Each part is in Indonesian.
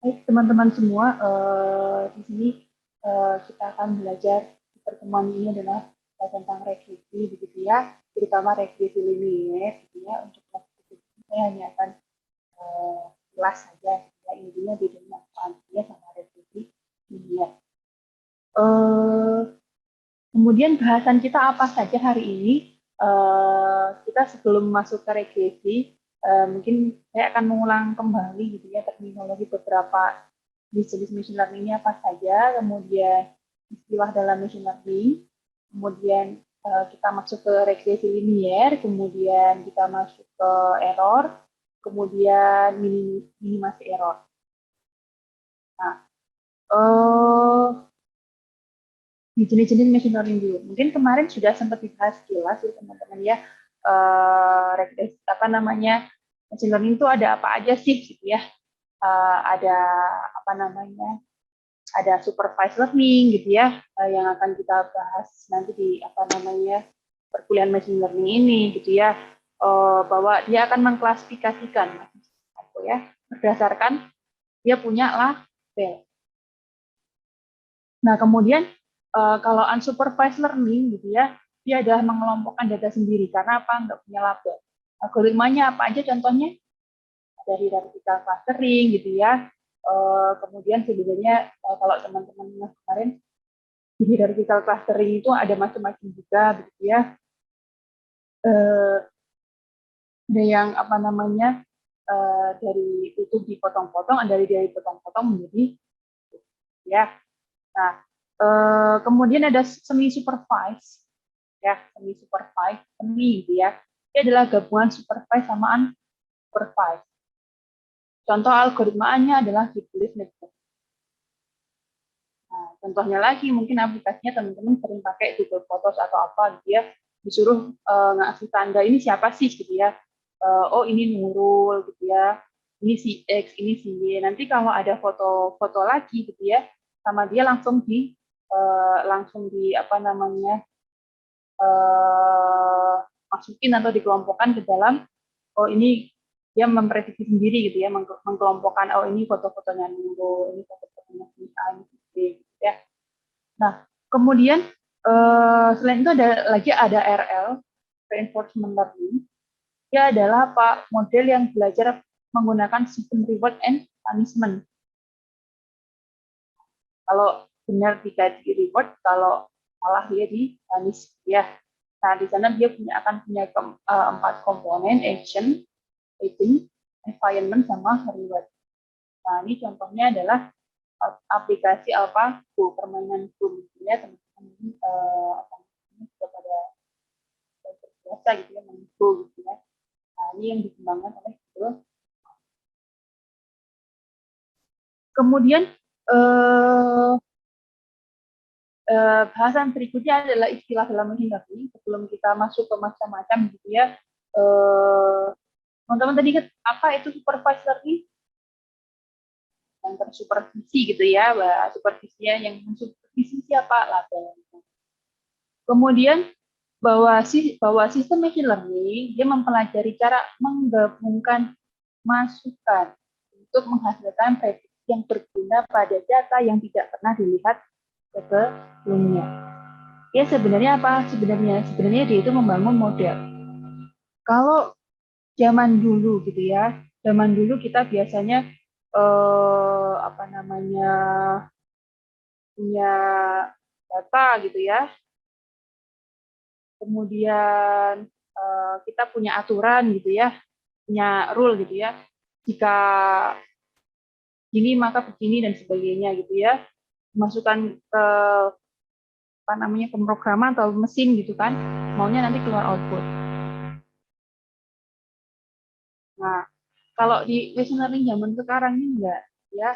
Baik, teman-teman semua, di sini kita akan belajar di pertemuan ini adalah tentang regresi, begitu ya, terutama regresi linier, gitu ya. Untuk saya hanya akan jelas saja, ya, intinya bedanya apa sama regresi linier. Kemudian bahasan kita apa saja hari ini? Kita sebelum masuk ke regresi, mungkin saya akan mengulang kembali gitu ya terminologi beberapa jenis machine learning ini apa saja, kemudian istilah dalam machine learning, kemudian kita masuk ke regresi linier, kemudian kita masuk ke error, kemudian minimasi error. Nah, di jenis-jenis machine learning dulu. Mungkin kemarin sudah sempat dibahas jelas ya teman-teman ya. Apa namanya, machine learning itu ada apa aja sih gitu ya. Ada apa namanya, ada supervised learning gitu ya, yang akan kita bahas nanti di apa namanya perkuliahan machine learning ini gitu ya, bahwa dia akan mengklasifikasikan gitu ya berdasarkan dia punya label. Nah kemudian kalau unsupervised learning gitu ya, dia adalah mengelompokkan data sendiri karena apa, nggak punya label. Algoritmanya apa aja contohnya? Dari vertical clustering gitu ya. Kemudian sebenarnya kalau teman-teman kemarin di hierarchical clustering itu ada macam-macam juga begitu ya. Ada yang apa namanya, dari itu dipotong-potong, ada dari potong-potong menjadi ya. Nah, kemudian ada semi supervised ya, semi supervised, semi gitu ya. Ini adalah gabungan supervised sama unsupervised. Contoh algoritmanya adalah deep belief network. Nah, contohnya lagi mungkin aplikasinya teman-teman sering pakai Google Photos atau apa gitu ya, disuruh ngasih tanda ini siapa sih gitu ya. Oh ini Nurul gitu ya, ini si X, ini si Y. Nanti kalau ada foto-foto lagi gitu ya, sama dia langsung di apa namanya, masukin atau dikelompokkan ke dalam, oh ini dia memprediksi sendiri gitu ya, mengkelompokkan, oh ini foto-fotonya Nurul, ini foto-fotonya si A, ini si B gitu ya. Nah, kemudian selain itu ada RL, reinforcement learning. Dia adalah apa, model yang belajar menggunakan sistem reward and punishment. Kalau benar di reward, kalau salah dia di punish ya. Nah, di sana dia akan punya 4 komponen: action, agent, environment, sama reward. Nah, ini contohnya adalah aplikasi AlphaGo, permainan Go ya teman-teman, kepada biasa gitu ya, main Go gitu ya. Nah, ini yang dikembangkan oleh Google. Kemudian bahasan berikutnya adalah istilah dalam machine learning. Sebelum kita masuk ke macam-macam gitu ya, teman-teman tadi ingat apa itu supervised learning? Yang tersupervisi gitu ya, supervisinya yang mensupervisi siapa? Label. Kemudian bahwa sistem machine learning dia mempelajari cara menggabungkan masukan untuk menghasilkan prediksi yang berguna pada data yang tidak pernah dilihat sebelumnya. Ya sebenarnya apa? Sebenarnya dia itu membangun model. Kalau zaman dulu gitu ya, zaman dulu kita biasanya apa namanya, punya data gitu ya, kemudian kita punya aturan gitu ya, punya rule gitu ya, jika gini maka begini dan sebagainya gitu ya, masukkan ke apa namanya, pemrograman atau mesin gitu kan, maunya nanti keluar output. Nah, kalau di machine learning zaman sekarang ini enggak ya,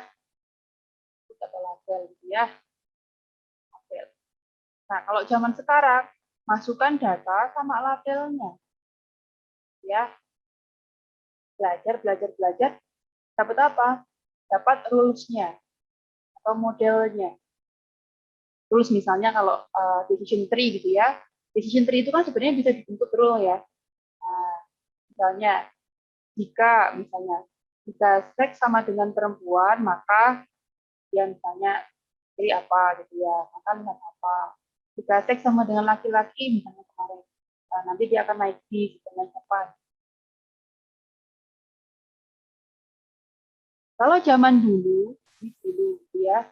atau label gitu ya. Nah, kalau zaman sekarang masukkan data sama labelnya ya, belajar, dapat apa? Dapat rules-nya atau modelnya. Rules misalnya kalau decision tree gitu ya. Decision tree itu kan sebenarnya bisa dibentuk rule ya. Nah, misalnya jika Jika seks sama dengan perempuan, maka dia misalnya pilih apa gitu ya, makan apa. Jika seks sama dengan laki-laki, misalnya kemarin, nanti dia akan naik bis dengan apa. Kalau zaman dulu ya,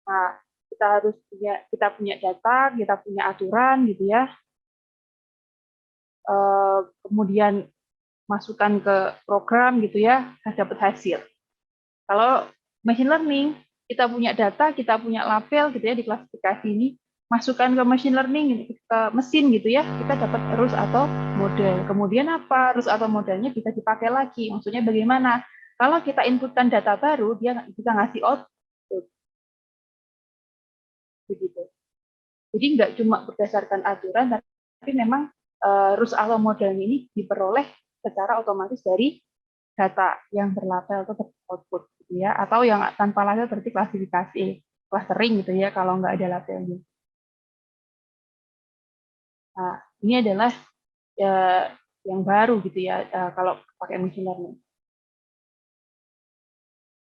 nah kita punya data, kita punya aturan gitu ya. Kemudian masukkan ke program gitu ya, dapat hasil. Kalau machine learning, kita punya data, kita punya label gitu ya di klasifikasi ini, masukkan ke machine learning, ke mesin gitu ya, kita dapat rules atau model. Kemudian apa? Rules atau modelnya bisa dipakai lagi. Maksudnya bagaimana? Kalau kita inputkan data baru, dia bisa ngasih output. Begitu. Jadi nggak cuma berdasarkan aturan, tapi memang rules atau modelnya ini diperoleh secara otomatis dari data yang berlabel atau output gitu ya, atau yang tanpa label berarti klasifikasi, clustering gitu ya kalau nggak ada labelnya. Nah, ini adalah yang baru gitu ya kalau pakai machine learning.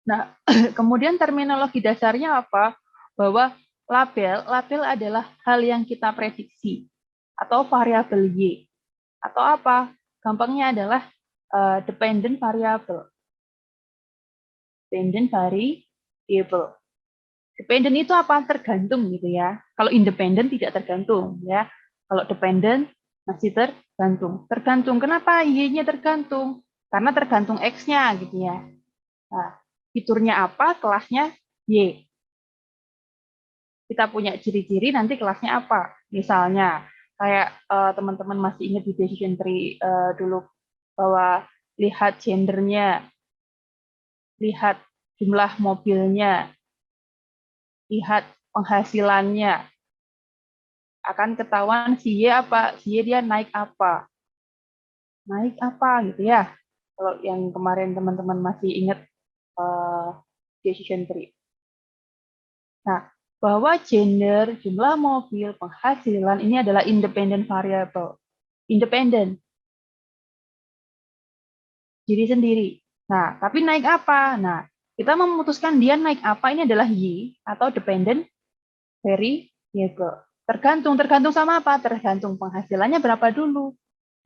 Nah, kemudian terminologi dasarnya apa? Bahwa label adalah hal yang kita prediksi atau variabel Y. Atau apa? Gampangnya adalah dependent variable. Dependent variable. Dependent itu apa? Tergantung gitu ya. Kalau independent tidak tergantung ya. Kalau dependent masih tergantung. Tergantung. Kenapa Y-nya tergantung? Karena tergantung X-nya gitu ya. Nah, fiturnya apa? Kelasnya Y. Kita punya ciri-ciri nanti kelasnya apa. Misalnya kayak teman-teman masih ingat di decision tree dulu bahwa lihat gendernya, lihat jumlah mobilnya, lihat penghasilannya, akan ketahuan si Y apa, si Y dia naik apa gitu ya. Kalau yang kemarin teman-teman masih ingat decision tree. Nah, bahwa gender, jumlah mobil, penghasilan ini adalah independent variable. Independen. Diri sendiri. Nah, tapi naik apa? Nah, kita memutuskan dia naik apa ini adalah Y atau dependent variable. Tergantung sama apa? Tergantung penghasilannya berapa dulu.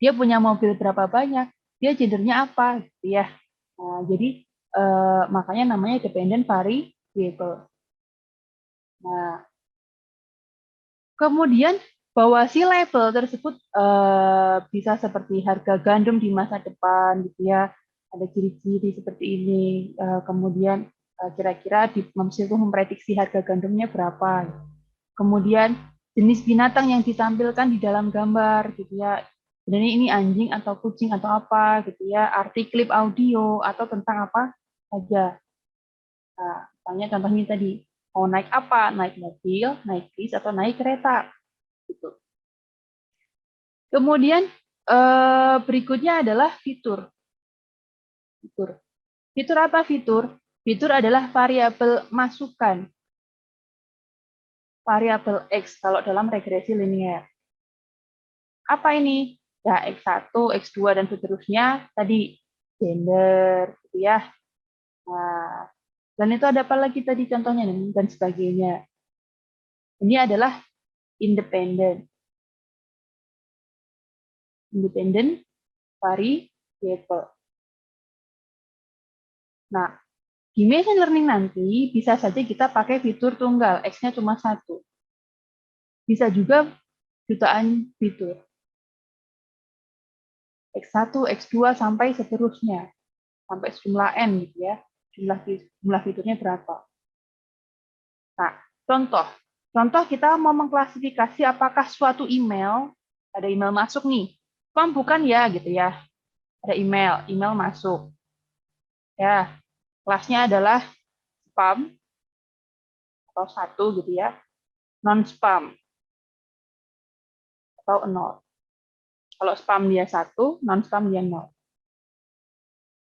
Dia punya mobil berapa banyak, dia gendernya apa, gitu ya. Nah, jadi makanya namanya dependent variable. Nah, kemudian bahwa si label tersebut bisa seperti harga gandum di masa depan, gitu ya. Ada ciri-ciri seperti ini. Kemudian kira-kira di mampu memprediksi harga gandumnya berapa. Kemudian jenis binatang yang ditampilkan di dalam gambar, gitu ya. Dan ini anjing atau kucing atau apa, gitu ya. Arti klip audio atau tentang apa saja. Nah, misalnya contohnya tadi, mau naik apa? Naik mobil, naik bis, atau naik kereta. Gitu. Kemudian berikutnya adalah fitur. Fitur apa fitur? Fitur adalah variabel masukan. Variabel X kalau dalam regresi linear. Apa ini? Ya, X1, X2, dan seterusnya. Tadi gender, gitu ya. Nah, dan itu ada apa lagi tadi contohnya, dan sebagainya. Ini adalah independent. Independent variable. Nah, di machine learning nanti bisa saja kita pakai fitur tunggal, X-nya cuma satu. Bisa juga jutaan fitur. X1, X2, sampai seterusnya. Sampai sejumlah N gitu ya. Jumlah fiturnya berapa. Nah, contoh. Contoh kita mau mengklasifikasi apakah suatu email, ada email masuk nih. Spam bukan ya gitu ya. Ada email masuk. Ya, kelasnya adalah spam atau satu gitu ya. Non-spam atau 0. Kalau spam dia 1, non-spam dia 0.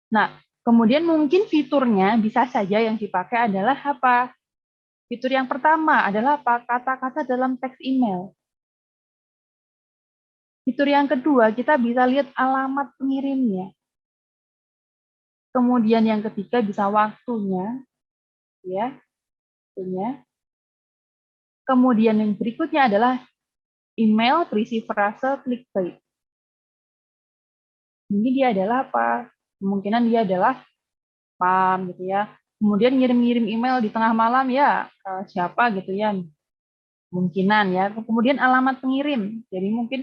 Nah, kemudian mungkin fiturnya bisa saja yang dipakai adalah apa? Fitur yang pertama adalah apa? Kata-kata dalam teks email. Fitur yang kedua, kita bisa lihat alamat pengirimnya. Kemudian yang ketiga bisa waktunya, ya, waktunya. Kemudian yang berikutnya adalah email berisi frase clickbait. Mungkin dia adalah apa? Kemungkinan dia adalah spam gitu ya. Kemudian ngirim-ngirim email di tengah malam ya siapa gitu ya. Kemungkinan ya. Kemudian alamat pengirim. Jadi mungkin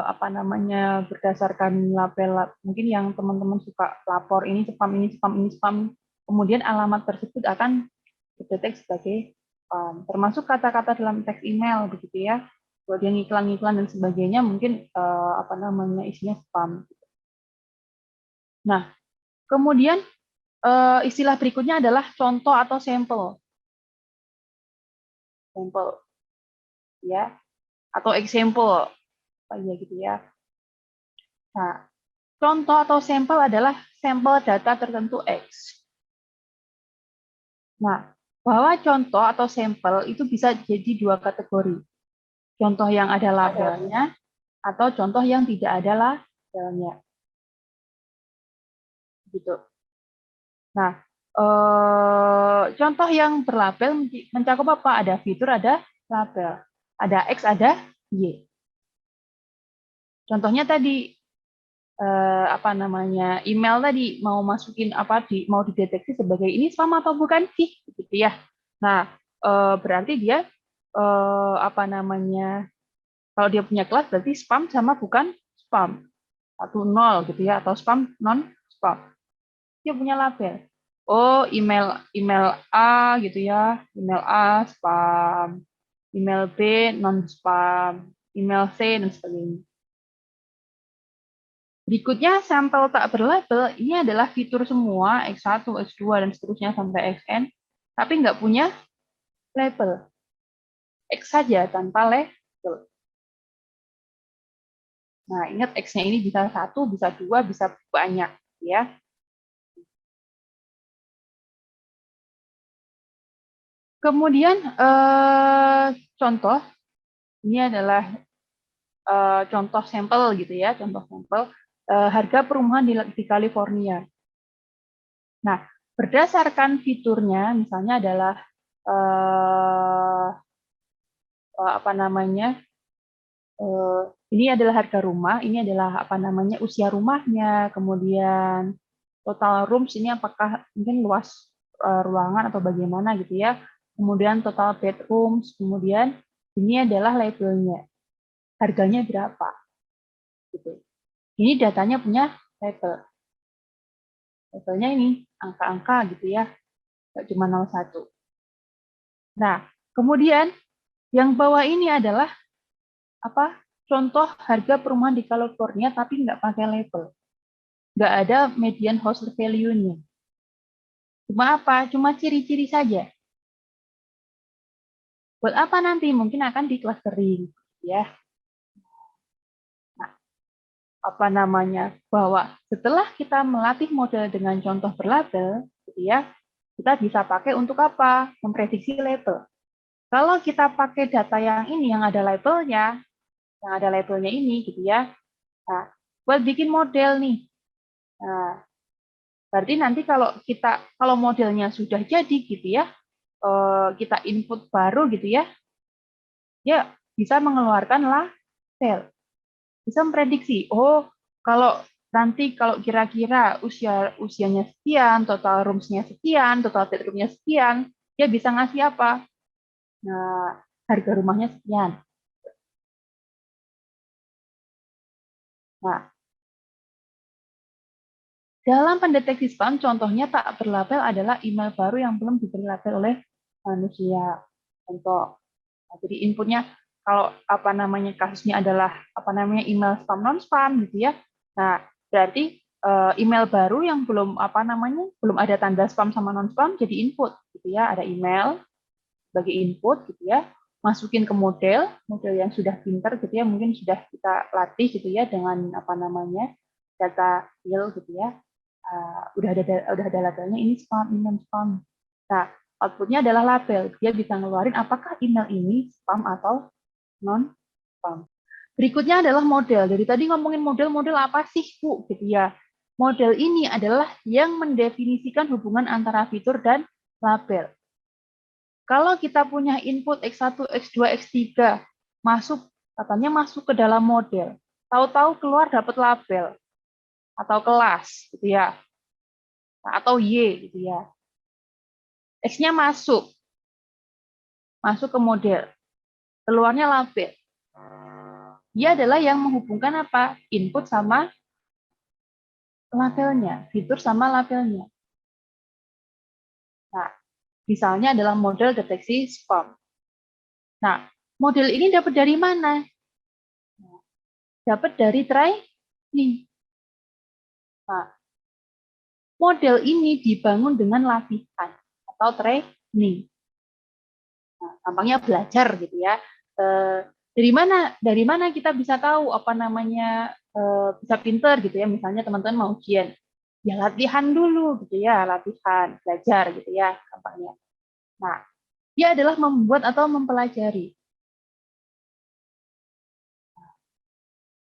apa namanya berdasarkan label mungkin yang teman-teman suka lapor ini spam ini spam ini spam. Kemudian alamat tersebut akan didetek sebagai spam. Termasuk kata-kata dalam teks email begitu ya. Kalau dia ngiklan-ngiklan dan sebagainya mungkin apa namanya isinya spam. Nah, kemudian istilah berikutnya adalah contoh atau sampel. Sampel ya atau example ya gitu ya. Nah, contoh atau sampel adalah sampel data tertentu X. Nah, bahwa contoh atau sampel itu bisa jadi dua kategori. Contoh yang ada labelnya atau contoh yang tidak ada labelnya. Gitu. Nah, contoh yang berlabel mencakup apa? Ada fitur, ada label. Ada X, ada Y. Contohnya tadi apa namanya email tadi mau masukin apa mau dideteksi sebagai ini spam atau bukan sih gitu ya. Nah, berarti dia apa namanya kalau dia punya kelas berarti spam sama bukan spam. 1 0 gitu ya atau spam non spam. Dia punya label. Oh, email email A gitu ya. Email A spam. Email B non spam. Email C dan sebagainya. Berikutnya, sampel tak berlabel, ini adalah fitur semua, X1, X2, dan seterusnya sampai Xn, tapi nggak punya label. X saja, tanpa label. Nah, ingat X-nya ini bisa 1, bisa 2, bisa banyak. Ya. Kemudian, contoh, ini adalah contoh sampel gitu ya, contoh sampel harga perumahan di California. Nah, berdasarkan fiturnya, misalnya adalah apa namanya, ini adalah harga rumah, ini adalah apa namanya usia rumahnya, kemudian total rooms ini apakah mungkin luas ruangan atau bagaimana gitu ya, kemudian total bedrooms, kemudian ini adalah labelnya, harganya berapa, gitu. Ini datanya punya label. Labelnya ini angka-angka gitu ya, nggak cuma 01. Nah, kemudian yang bawah ini adalah apa? Contoh harga perumahan di California tapi nggak pakai label. Nggak ada median house value-nya. Cuma apa? Cuma ciri-ciri saja. Buat apa nanti? Mungkin akan di-clustering. Ya. Nah, apa namanya? Bahwa setelah kita melatih model dengan contoh berlabel, gitu ya, kita bisa pakai untuk apa? Memprediksi label. Kalau kita pakai data yang ini, yang ada labelnya ini, gitu ya. Nah, buat bikin model nih. Nah, berarti nanti kalau modelnya sudah jadi, gitu ya, kita input baru, gitu ya, dia bisa mengeluarkan label, bisa memprediksi. Oh, kalau kira-kira usianya sekian, total rooms-nya sekian, total bedroom-nya sekian, dia bisa ngasih apa? Nah, harga rumahnya sekian. Nah, dalam pendeteksi spam, contohnya tak berlabel adalah email baru yang belum diberi label oleh manusia. Contoh. Nah, jadi inputnya kalau apa namanya kasusnya adalah apa namanya email spam non spam gitu ya. Nah, berarti email baru yang belum apa namanya belum ada tanda spam sama non spam jadi input gitu ya. Ada email sebagai input gitu ya. Masukin ke model yang sudah pintar gitu ya, mungkin sudah kita latih gitu ya dengan apa namanya data real gitu ya. Udah ada labelnya ini spam, ini non spam. Nah, outputnya adalah label. Dia bisa ngeluarin apakah email ini spam atau non-spam. Berikutnya adalah model. Dari tadi ngomongin model apa sih, Bu? Gitu ya. model ini adalah yang mendefinisikan hubungan antara fitur dan label. Kalau kita punya input X1, X2, X3, katanya masuk ke dalam model, tahu-tahu keluar dapat label atau kelas gitu ya, atau Y gitu ya. X-nya masuk ke model, keluarnya label. Dia adalah yang menghubungkan apa? Input sama labelnya, fitur sama labelnya. Nah, misalnya adalah model deteksi spam. Nah, model ini dapat dari mana? Dapat dari training. Nah, model ini dibangun dengan latihan atau training. Nah, tampaknya belajar gitu ya. Dari mana kita bisa tahu apa namanya bisa pinter gitu ya. Misalnya teman-teman mau ujian, ya latihan dulu gitu ya, latihan belajar gitu ya tampaknya. Nah, dia adalah membuat atau mempelajari.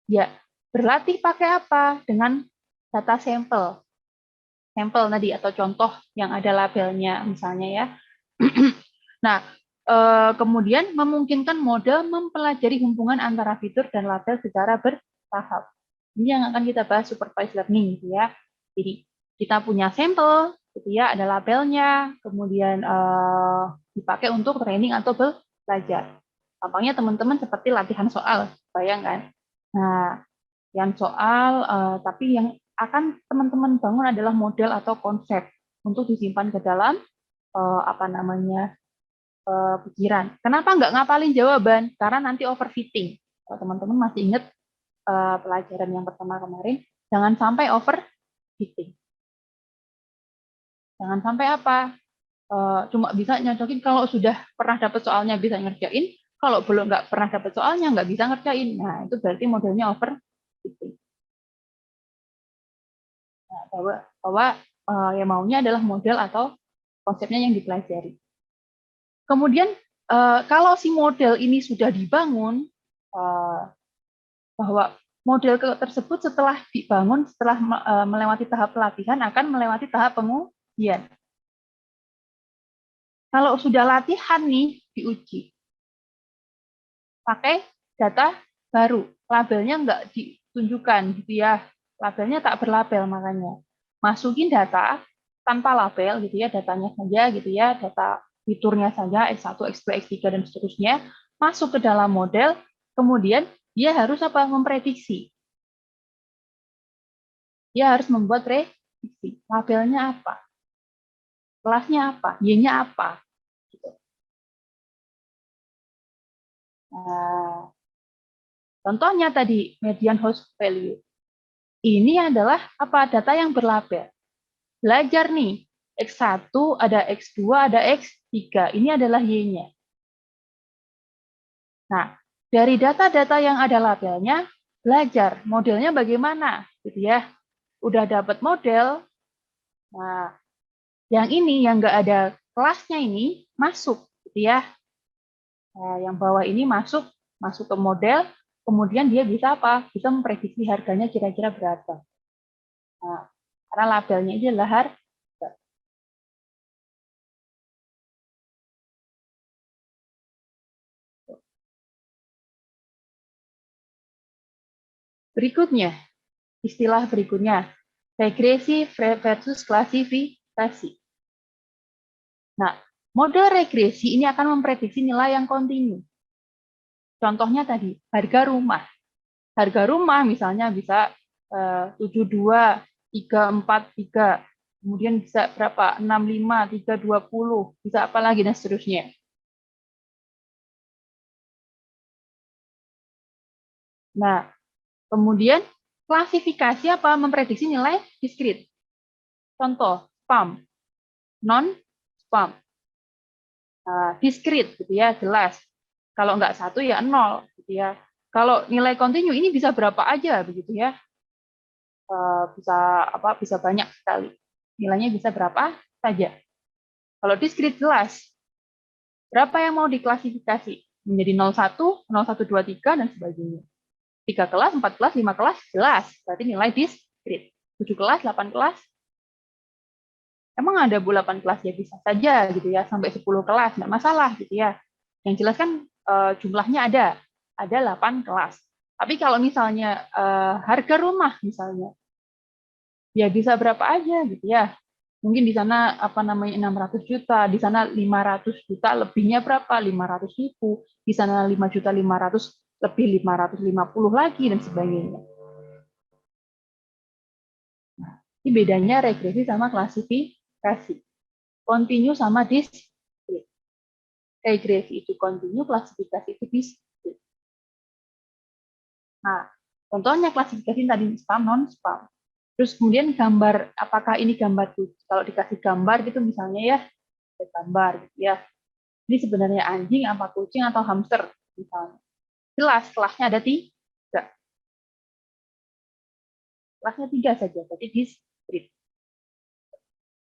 Ya, berlatih pakai apa? Dengan data sampel. Sampel tadi atau contoh yang ada labelnya misalnya ya. Nah, kemudian memungkinkan model mempelajari hubungan antara fitur dan label secara bertahap. Ini yang akan kita bahas supervised learning gitu ya. Jadi kita punya sampel gitu ya, ada labelnya, kemudian dipakai untuk training atau belajar. Tampaknya teman-teman seperti latihan soal, bayangkan. Nah, yang soal, tapi yang akan teman-teman bangun adalah model atau konsep untuk disimpan ke dalam apa namanya pikiran. Kenapa nggak ngapalin jawaban? Karena nanti overfitting. Kalau teman-teman masih ingat pelajaran yang pertama kemarin, jangan sampai overfitting. Jangan sampai apa? Cuma bisa nyocokin kalau sudah pernah dapat soalnya bisa ngerjain, kalau belum nggak pernah dapat soalnya nggak bisa ngerjain. Nah, itu berarti modelnya overfitting. Nah, bahwa yang maunya adalah model atau konsepnya yang dipelajari. Kemudian kalau si model ini sudah dibangun, bahwa model tersebut setelah dibangun, setelah melewati tahap pelatihan, akan melewati tahap pengujian. Kalau sudah latihan nih, diuji. Pakai data baru, labelnya nggak ditunjukkan gitu ya, labelnya tak berlabel makanya. Masukin data tanpa label gitu ya, datanya saja gitu ya, data fiturnya saja X1, X2, X3 dan seterusnya, masuk ke dalam model, kemudian dia harus apa? Memprediksi. Dia harus membuat prediksi. Labelnya apa? Kelasnya apa? Y-nya apa? Gitu. Nah, contohnya tadi median host value. Ini adalah apa? Data yang berlabel. Belajar nih, X1 ada X2 ada X3. Ini adalah Y-nya. Nah, dari data-data yang ada labelnya, belajar modelnya bagaimana, gitu ya. Udah dapat model. Nah, yang ini yang nggak ada kelasnya ini masuk, gitu ya. Nah, yang bawah ini masuk ke model, kemudian dia bisa apa? Bisa memprediksi harganya kira-kira berapa. Nah, karena labelnya ini adalah harga. Berikutnya, istilah berikutnya, regresi versus klasifikasi. Nah, model regresi ini akan memprediksi nilai yang kontinu. Contohnya tadi, harga rumah. Harga rumah misalnya bisa 72, 343, kemudian bisa berapa? 65, 320, bisa apa lagi dan seterusnya. Nah, kemudian klasifikasi apa? Memprediksi nilai diskrit. Contoh, spam, non-spam. Diskrit gitu ya, jelas. Kalau nggak satu ya 0 gitu ya. Kalau nilai kontinu ini bisa berapa aja begitu ya. Bisa apa? Bisa banyak sekali. Nilainya bisa berapa saja. Kalau diskrit jelas. Berapa yang mau diklasifikasi? Menjadi 01, 01, 2, 3 dan sebagainya. 3 kelas, 4 kelas, 5 kelas jelas. Berarti nilai diskrit. 7 kelas, 8 kelas? Emang ada 8 kelas ya bisa saja gitu ya, sampai 10 kelas, nggak masalah gitu ya. Yang jelas kan jumlahnya ada 8 kelas. Tapi kalau misalnya harga rumah misalnya, ya bisa berapa aja gitu ya. Mungkin di sana apa namanya 600 juta, di sana 500 juta, lebihnya berapa? 500 ribu. Di sana 5 juta 500, lebih 550 lagi dan sebagainya. Nah, ini bedanya regresi sama klasifikasi. Continue sama discrete. Regresi itu continue, klasifikasi itu discrete. Nah, contohnya klasifikasi tadi spam, non spam. Terus kemudian gambar, apakah ini gambar tuh? Kalau dikasih gambar gitu misalnya ya, gambar gitu ya. Ini sebenarnya anjing, apa kucing atau hamster misalnya. Jelas kelasnya ada 3. Kelasnya 3 saja, jadi discrete.